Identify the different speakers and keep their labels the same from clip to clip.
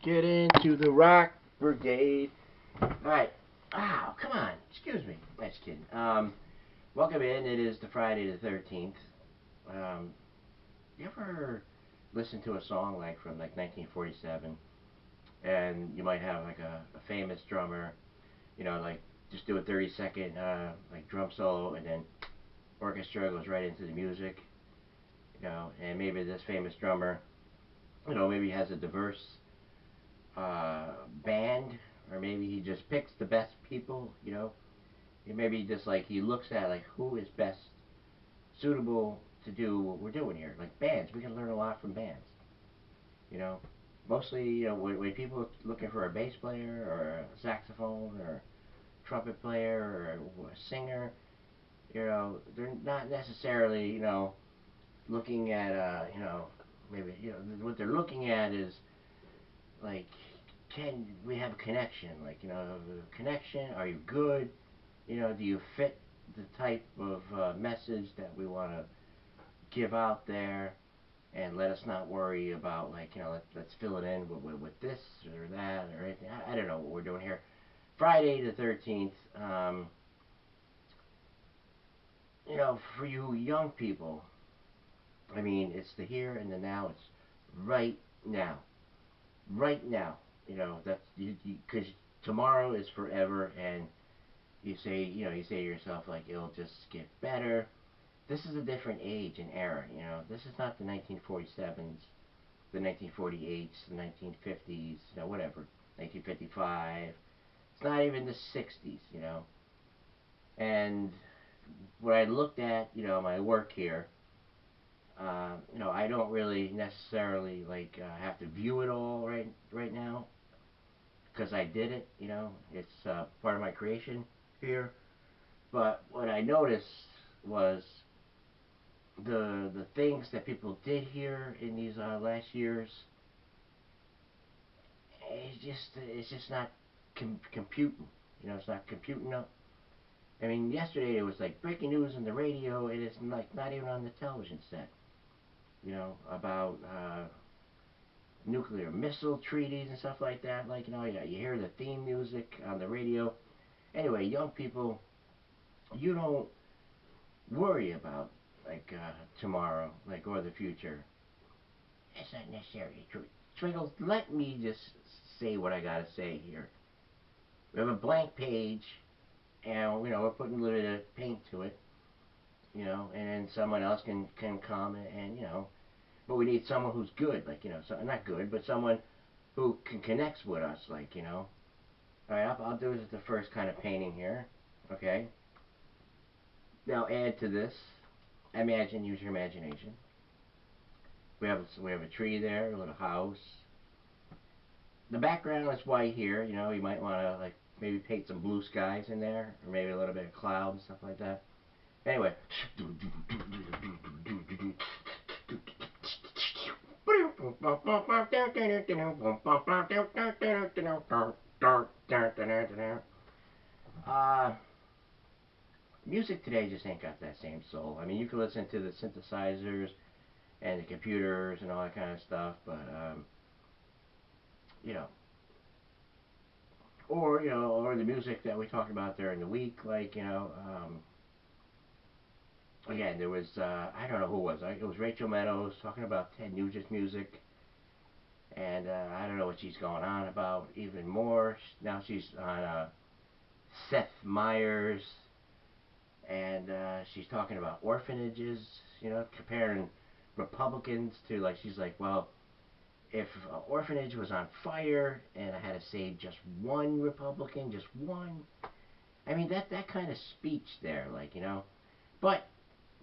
Speaker 1: Get into the rock brigade. Alright. Oh, come on. Excuse me. Nice kid. Welcome in. It is the Friday the 13th. You ever listen to a song like from like 1947 and you might have like a famous drummer, like just do a 30-second like drum solo and then orchestra goes right into the music, and maybe this famous drummer, maybe he has a diverse band, or maybe he just picks the best people, maybe just like he looks at like who is best suitable to do what we're doing here. Like bands, we can learn a lot from bands, you know. Mostly, when people are looking for a bass player or a saxophone or a trumpet player or a singer, they're not necessarily, looking at, maybe, what they're looking at is like, can we have a connection? Like, connection, are you good? Do you fit the type of message that we want to give out there? And let us not worry about, like, let's fill it in with this or that or anything. I don't know what we're doing here. Friday the 13th, for you young people, I mean, it's the here and the now. It's right now. Right now. That's because tomorrow is forever, and you say to yourself, like, it'll just get better. This is a different age and era, This is not the 1947s, the 1948s, the 1950s, whatever, 1955. It's not even the 60s, And what I looked at, my work here, I don't really necessarily like have to view it all right now because I did it, It's part of my creation here. But what I noticed was the things that people did here in these last years. It's just not computing. It's not computing up. I mean, yesterday it was like breaking news on the radio. It is like not even on the television set. About nuclear missile treaties and stuff like that. Like, you hear the theme music on the radio. Anyway, young people, you don't worry about like tomorrow, like, or the future. It's not necessary. Twinkles, let me just say what I gotta say here. We have a blank page, and we're putting a little bit of paint to it, and then someone else can comment, and but we need someone who's good, like, not good, but someone who can connects with us, like, All right, I'll do this the first kind of painting here, okay? Now add to this. Use your imagination. We have a tree there, a little house. The background is white here. You might want to like maybe paint some blue skies in there, or maybe a little bit of cloud and stuff like that. Anyway. Uh, Music today just ain't got that same soul. I mean, you can listen to the synthesizers and the computers and all that kind of stuff, but you know, or the music that we talked about during the week, like, again, there was I don't know who it was. It was Rachel Meadows talking about Ted Nugent's music, and I don't know what she's going on about even more. Now she's on Seth Meyers, and she's talking about orphanages, comparing Republicans to, like, she's like, well, if an orphanage was on fire and I had to save just one Republican, just one, I mean, that kind of speech there, like, But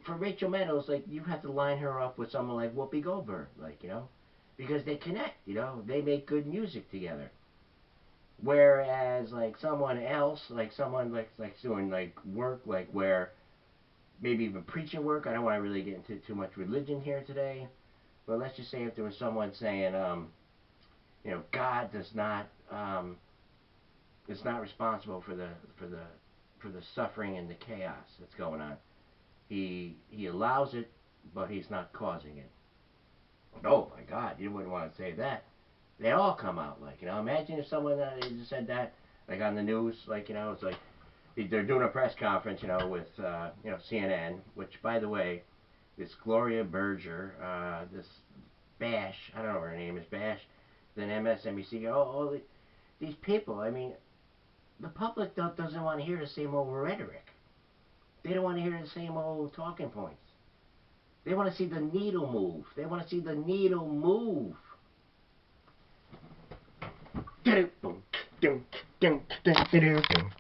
Speaker 1: for Rachel Meadows, like, you have to line her up with someone like Whoopi Goldberg, like, because they connect, they make good music together. Whereas, like, someone else, like someone like doing like work, like where maybe even preaching work. I don't want to really get into too much religion here today, but let's just say if there was someone saying, God does not is not responsible for the suffering and the chaos that's going on. He allows it, but he's not causing it. Oh my God, you wouldn't want to say that. They all come out, like, you know. Imagine if someone just said that, like, on the news, like, you know, it's like they're doing a press conference, you know, with you know, CNN, which, by the way, this Gloria Berger, this Bash, I don't know what her name is, Bash, then MSNBC, all these people, I mean, the public doesn't want to hear the same old rhetoric. They don't want to hear the same old talking points. They want to see the needle move. They want to see the needle move.